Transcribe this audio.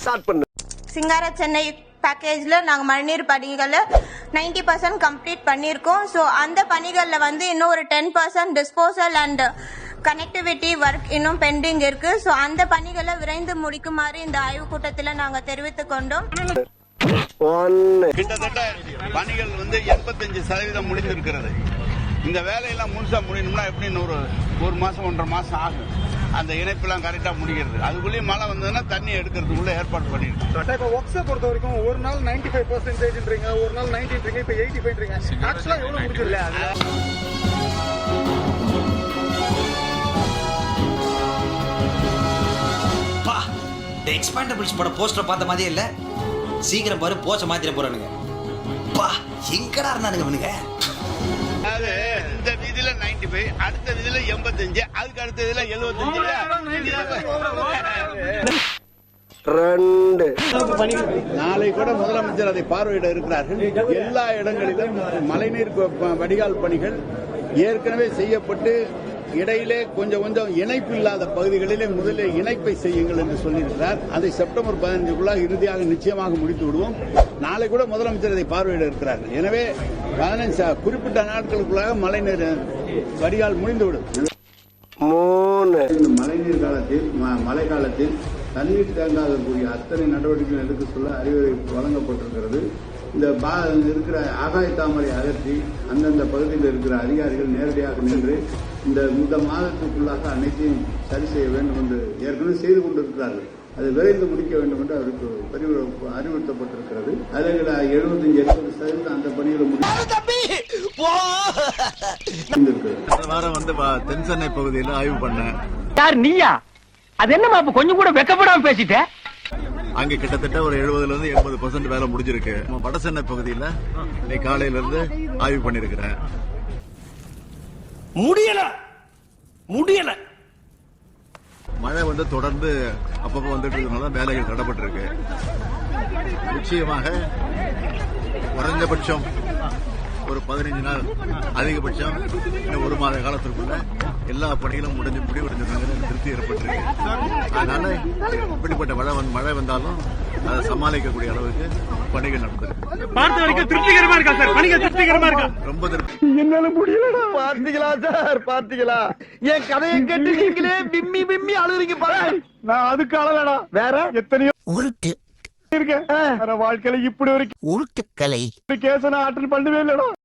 Start பண்ணு. சிங்கார சென்னை பேக்கேஜ்ல நாங்கள் மழைநீர் பணிகளை 90% கம்ப்ளீட் பண்ணியிருக்கோம். ஸோ அந்த பணிகளில் வந்து இன்னும் ஒரு 10% டிஸ்போசல் அண்ட் கனெக்டிவிட்டி ஒர்க் இன்னும் பெண்டிங் இருக்கு. ஸோ அந்த பணிகளை விரைந்து முடிக்குமாறு இந்த ஆய்வுக் கூட்டத்தில் நாங்கள் தெரிவித்துக் கொண்டோம். கிட்டத்தட்ட பணிகள் வந்து 85% முடிந்திருக்கிறது. இந்த வேலையெல்லாம் முழுசா முடியணும்னா எப்படி ஒரு மாசம் 1.5 மாசம் ஆகும். அந்த இணைப்பெல்லாம் கரெக்டா முடிக்கிறது. அதுக்குள்ளேயே மழை வந்ததுன்னா தண்ணி எடுக்கிறதுக்குள்ள ஏற்பாடு பண்ணிருக்கோம். இப்போ ஒர்க்ஸை பொறுத்த வரைக்கும் ஒரு நாள் 95%, ஒரு நாள் 90, இப்போ 85. ஆக்சுவலா எவ்வளவு முடிச்சிருக்கல? பா இந்த எக்ஸ்பாண்டபிள்ஸ் பட போஸ்டர் பார்த்த மாதிரியே இல்ல. சீக்கிரம் பாரு போச்ச மாத்திர போறானுங்க. பா எங்கடா இருந்தானுங்க இவனுங்க? அது இந்த வீதியில 95, அடுத்த வீதியில 85, அதுக்கு அடுத்த வீதியில 75. நாளை கூட முதலமைச்சர் அதை பார்வையிட இருக்கிறார்கள். எல்லா இடங்களிலும் மழைநீர் வடிகால் பணிகள் ஏற்கனவே செய்யப்பட்டு இடையிலே கொஞ்சம் இணைப்பு இல்லாத பகுதிகளிலே முதலில் இணைப்பை செய்யுங்கள் என்று சொல்லியிருக்கிறார். அதை செப்டம்பர் 15க்குள்ளாக இறுதியாக நிச்சயமாக முடித்து விடுவோம். நாளை கூட முதலமைச்சர் இதை பார்வையிட இருக்கிறார்கள். எனவே 15 குறிப்பிட்ட நாட்களுக்குள்ளாக மழைநீர் வடிகால் முடிந்துவிடும். மழைநீர் காலத்தில் மழை காலத்தில் தண்ணீர் தேங்காதக்கூடிய அத்தனை நடவடிக்கைகள் எடுக்க சொல்ல அறிவுரை வழங்கப்பட்டிருக்கிறது. இந்த இருக்கிற ஆகாய தாமரை அகற்றி அந்தந்த பகுதியில் இருக்கிற அதிகாரிகள் நேரடியாக நின்று இந்த மாதத்துக்குள்ளாக அனைத்தையும் சரி செய்ய வேண்டும் என்று ஏற்கனவே செய்து கொண்டிருக்கிறார்கள். அதை விரைந்து முடிக்க வேண்டும் என்று அவருக்கு அறிவுறுத்தப்பட்டிருக்கிறது. அதில் 75-80% அந்த பணிகளை முடிந்திருக்கிறது. வாரம் தென் சென்னை பகுதியில் ஆய்வு பண்ணேன். யார் நீயா? அது என்னமா கொஞ்சம் கூட வெக்கப்படாம பேசிட்ட? அங்க கிட்டத்தட்ட ஒரு 70-80% வேலை முடிஞ்சிருக்கு. வட சென்னை பகுதியில் இன்னைக்கு காலையில இருந்து ஆய்வு பண்ணிருக்கிறேன். முடியல மழை தொடர்ந்து அப்பப்போ வந்துட்டு இருக்கனால வேலைகள் தடைப்பட்டிருக்கு. நிச்சயமாக குறைந்தபட்சம் ஒரு 15 நாள், அதிகபட்சம் ஒரு மாத காலத்திற்குள்ள எல்லா பணிகளும் முடிவடைஞ்சிருக்காங்க. திருப்தி ஏற்பட்டிருக்கு. அதனால இப்படிப்பட்ட மழை வந்தாலும் அதை சமாளிக்கக்கூடிய அளவுக்கு பணிகள் நடந்திருக்கு. பார்த்த வரைக்கும் திருப்திகரமா இருக்கா சார்? பணிகள் திருப்திகரமா இருக்கா? ரொம்ப திருப்தி. என்னால முடியலடா. பார்த்தீங்களா சார்? பார்த்தீங்களா? என் கதையை கேட்டு நீங்களே பிம்மி பிம்மி அழுறீங்க பாரு. நான் அதுக்கு அழலடா. வேற எத்தனையோ உருட்டு இருக்கேன். வாழ்க்கையில இப்படி ஒரு உருட்டுக்கலை கேச நான் அட்டன் பண்ணவே இல்லடா.